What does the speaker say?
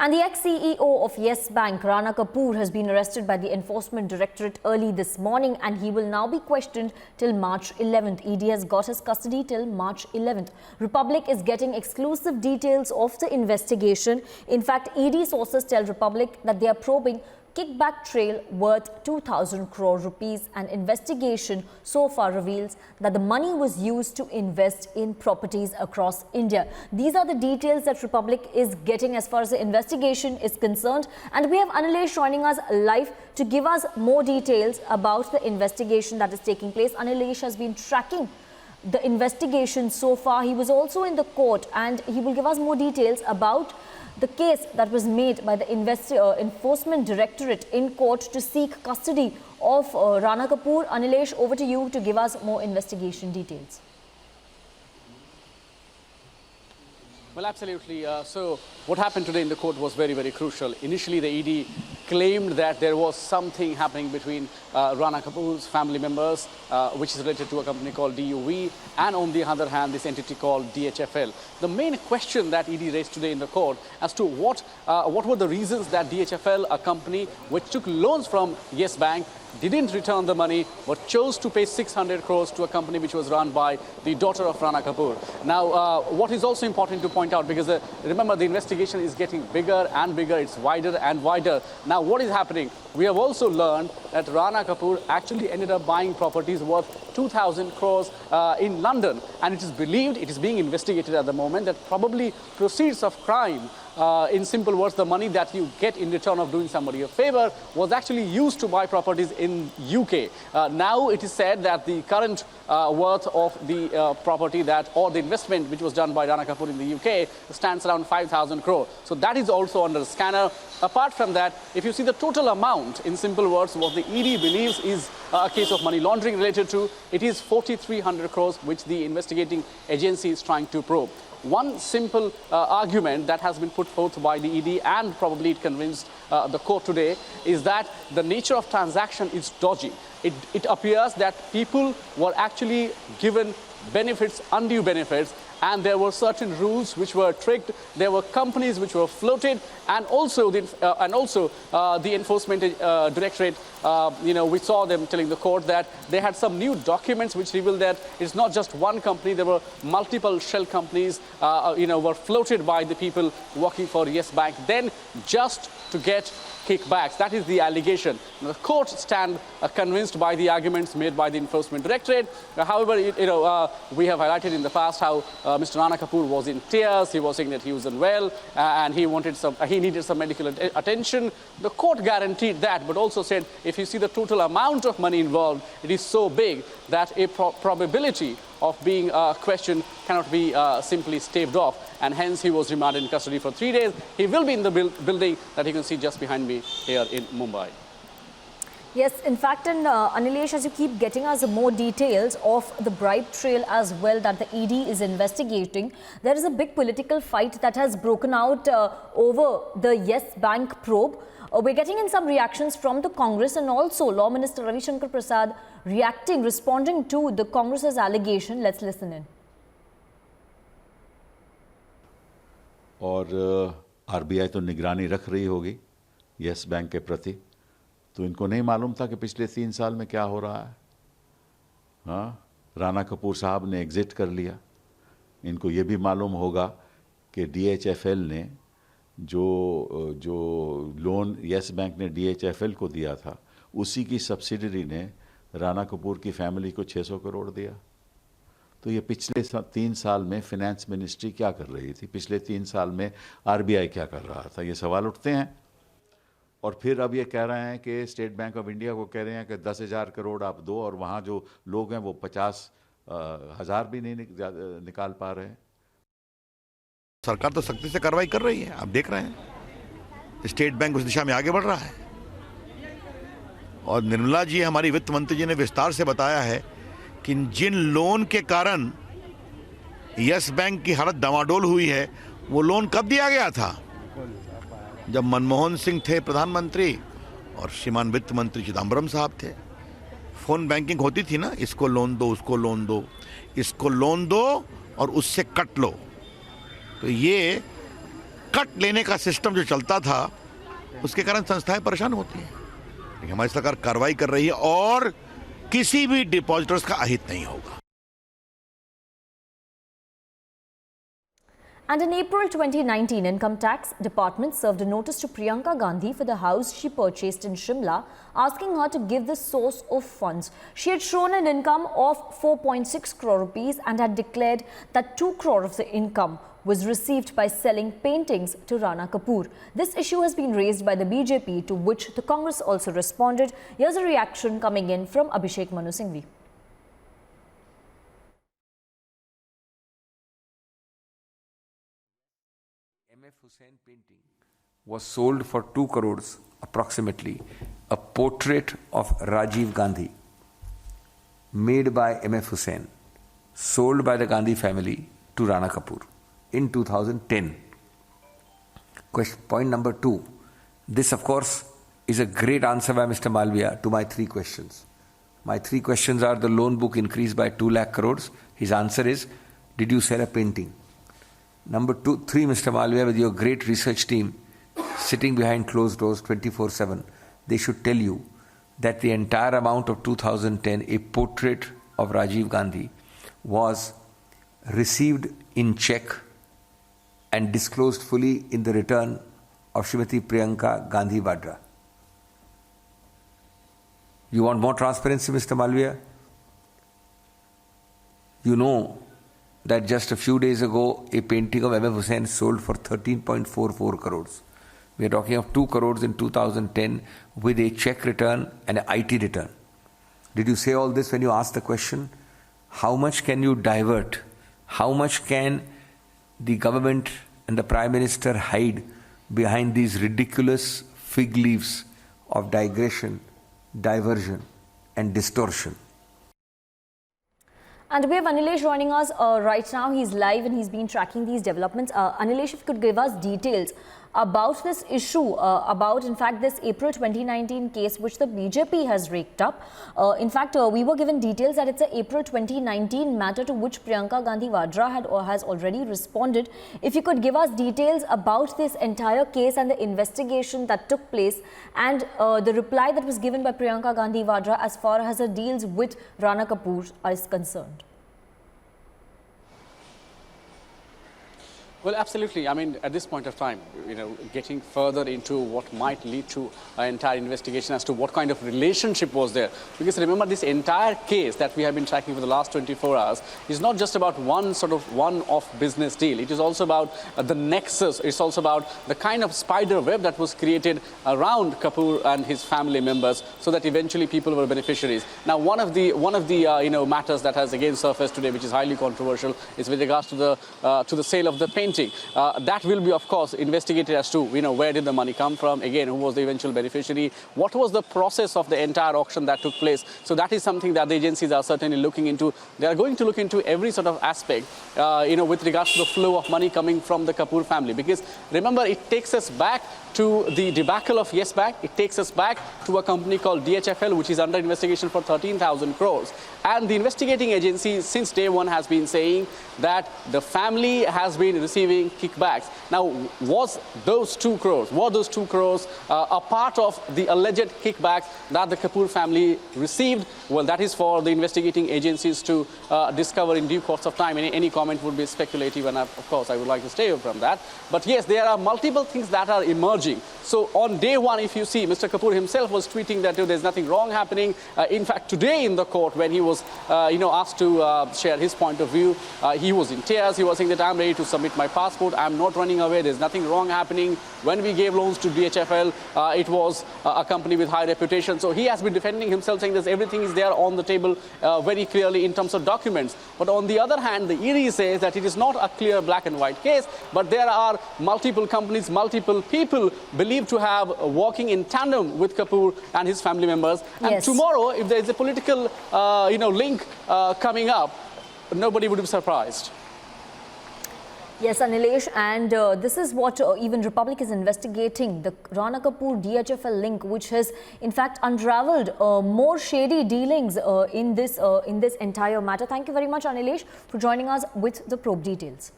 And the ex-CEO of Yes Bank, Rana Kapoor, has been arrested by the Enforcement Directorate early this morning, and he will now be questioned till March 11th. ED has got his custody till March 11th. Republic is getting exclusive details of the investigation. In fact, ED sources tell Republic that they are probing kickback trail worth 2,000 crore rupees. An investigation so far reveals that the money was used to invest in properties across India. These are the details that Republic is getting as far as the investigation is concerned. And we have Anilesh joining us live to give us more details about the investigation that is taking place. Anilesh has been tracking the investigation so far. He was also in the court, and he will give us more details about the case that was made by the Enforcement Directorate in court to seek custody of Rana Kapoor. Anilesh, over to you to give us more investigation details. Well, absolutely. So what happened today in the court was very, very crucial. Initially, the ED claimed that there was something happening between Rana Kapoor's family members, which is related to a company called DUV, and on the other hand, this entity called DHFL. The main question that ED raised today in the court as to what were the reasons that DHFL, a company which took loans from Yes Bank, didn't return the money but chose to pay 600 crores to a company which was run by the daughter of Rana Kapoor. Now, what is also important to point out, because remember, the investigation is getting bigger and bigger, it's wider and wider. Now, what is happening? We have also learned that Rana Kapoor actually ended up buying properties worth 2,000 crores in London, and it is believed, it is being investigated at the moment, that probably proceeds of crime, in simple words, the money that you get in return of doing somebody a favor, was actually used to buy properties in UK. Now it is said that the current worth of the property or the investment which was done by Rana Kapoor in the UK stands around 5,000 crore. So that is also under scanner. Apart from that, if you see the total amount, in simple words, what the ED believes is a case of money laundering related to, it is 4,300 crores which the investigating agency is trying to probe. One simple argument that has been put forth by the ED, and probably it convinced the court today, is that the nature of transaction is dodgy. It appears that people were actually given benefits, undue benefits, and there were certain rules which were tricked. There were companies which were floated, and also the Enforcement Directorate, we saw them telling the court that they had some new documents which revealed that it's not just one company. There were multiple shell companies, were floated by the people working for Yes Bank, then just to get kickbacks. That is the allegation. The court stand convinced by the arguments made by the Enforcement Directorate. However, we have highlighted in the past how Mr. Rana Kapoor was in tears. He was saying that he was unwell and he needed some medical attention. The court guaranteed that, but also said if you see the total amount of money involved, it is so big that a probability of being questioned cannot be simply staved off, and hence he was remanded in custody for 3 days. He will be in the building that you can see just behind me here in Mumbai. Yes, in fact, and Anilesh, as you keep getting us more details of the bribe trail as well that the ED is investigating, there is a big political fight that has broken out over the Yes Bank probe. We're getting in some reactions from the Congress, and also Law Minister Ravi Shankar Prasad responding to the Congress's allegation. Let's listen in. और RBI तो निगरानी रख रही होगी yes bank के प्रति, तो इनको नहीं मालूम था कि पिछले 3 साल में क्या हो रहा है। हाँ, राना कपूर साहब ने एग्जिट कर लिया। इनको ये भी मालूम होगा कि DHFL ने जो लोन यस बैंक ने DHFL को दिया था, उसी की सब्सिडरी ने राना कपूर की फैमिली को 600 करोड़ दिया। तो ये पिछले 3 साल में फिनेंस मिनिस्ट्री क्या कर रही थी, पिछले 3 साल में आरबीआई क्या कर रहा था, ये सवाल उठते हैं। और फिर अब ये कह रहे हैं कि स्टेट बैंक ऑफ इंडिया को कह रहे हैं कि 10,000 करोड़ आप दो, और वहाँ जो लोग हैं वो 50,000 भी नहीं निकाल पा रहे हैं। सरकार तो सख्ती से कार्रवाई कर रही है, आप देख रहे हैं स्टेट बैंक उस दिशा में आगे बढ़ रहा है। और निर्मला जी, हमारी वित्त मंत्री जी ने विस्तार से बताया है कि जिन लोन के कारण यस बैंक की हालत डामाडोल हुई है, वो लोन कब दिया गया था? जब मनमोहन सिंह थे प्रधानमंत्री और श्रीमान वित्त मंत्री चिदम्बरम साहब थे। फोन बैंकिंग होती थी ना, इसको लोन दो, उसको लोन दो, इसको लोन दो और उससे कट लो। तो ये कट लेने का सिस्टम जो चलता था, उसके कारण संस्थाएं परेशान होती हैं। लेकिन हमारी सरकार कार्रवाई कर रही है और किसी भी डिपॉजिटर्स का अहित नहीं होगा। And in April 2019, Income Tax Department served a notice to Priyanka Gandhi for the house she purchased in Shimla, asking her to give the source of funds. She had shown an income of 4.6 crore rupees and had declared that 2 crore of the income was received by selling paintings to Rana Kapoor. This issue has been raised by the BJP, to which the Congress also responded. Here's a reaction coming in from Abhishek Manu Singhvi. M.F. Hussain painting was sold for 2 crores approximately, a portrait of Rajiv Gandhi made by M.F. Hussain, sold by the Gandhi family to Rana Kapoor in 2010. Point number 2. This of course is a great answer by Mr. Malviya to my 3 questions. My 3 questions are: the loan book increased by 2 lakh crores. His answer is, did you sell a painting? Number 3, Mr. Malviya, with your great research team sitting behind closed doors 24/7, they should tell you that the entire amount of 2010, a portrait of Rajiv Gandhi, was received in check and disclosed fully in the return of Srimati Priyanka Gandhi Vadra. You want more transparency, Mr. Malviya? You know that just a few days ago, a painting of M.F. Hussain sold for 13.44 crores. We are talking of 2 crores in 2010 with a check return and an IT return. Did you say all this when you asked the question? How much can you divert? How much can the government and the Prime Minister hide behind these ridiculous fig leaves of digression, diversion and distortion? And we have Anilesh joining us right now. He's live and he's been tracking these developments. Anilesh, if you could give us details about this issue, about in fact this April 2019 case which the BJP has raked up. In fact, we were given details that it's an April 2019 matter to which Priyanka Gandhi Vadra has already responded. If you could give us details about this entire case and the investigation that took place and the reply that was given by Priyanka Gandhi Vadra as far as her deals with Rana Kapoor is concerned. Well, absolutely. I mean, at this point of time, getting further into what might lead to an entire investigation as to what kind of relationship was there. Because remember, this entire case that we have been tracking for the last 24 hours is not just about one sort of one-off business deal. It is also about the nexus. It's also about the kind of spider web that was created around Kapoor and his family members, so that eventually people were beneficiaries. Now, one of the matters that has again surfaced today, which is highly controversial, is with regards to the sale of the painting. That will be, of course, investigated as to where did the money come from, again, who was the eventual beneficiary, what was the process of the entire auction that took place. So that is something that the agencies are certainly looking into. They are going to look into every sort of aspect, with regards to the flow of money coming from the Kapoor family. Because remember, it takes us back to the debacle of Yes Bank. It takes us back to a company called DHFL, which is under investigation for 13,000 crores. And the investigating agency since day one has been saying that the family has been receiving kickbacks. Now, were those 2 crores a part of the alleged kickbacks that the Kapoor family received? Well, that is for the investigating agencies to discover in due course of time. Any comment would be speculative, and of course I would like to stay away from that. But yes, there are multiple things that are emerging. So on day one, if you see, Mr. Kapoor himself was tweeting that there's nothing wrong happening. In fact, today in the court, when he was asked to share his point of view, he was in tears. He was saying that I'm ready to submit my passport. I'm not running away. There's nothing wrong happening. When we gave loans to DHFL, it was a company with high reputation. So he has been defending himself, saying that everything is there on the table very clearly in terms of documents. But on the other hand, the ED says that it is not a clear black and white case, but there are multiple companies, multiple people believed to have working in tandem with Kapoor and his family members. And Yes. tomorrow, if there is a political, link coming up, nobody would be surprised. Yes, Anilesh, and this is what even Republic is investigating, the Rana Kapoor DHFL link, which has in fact unraveled more shady dealings in this entire matter. Thank you very much, Anilesh, for joining us with the probe details.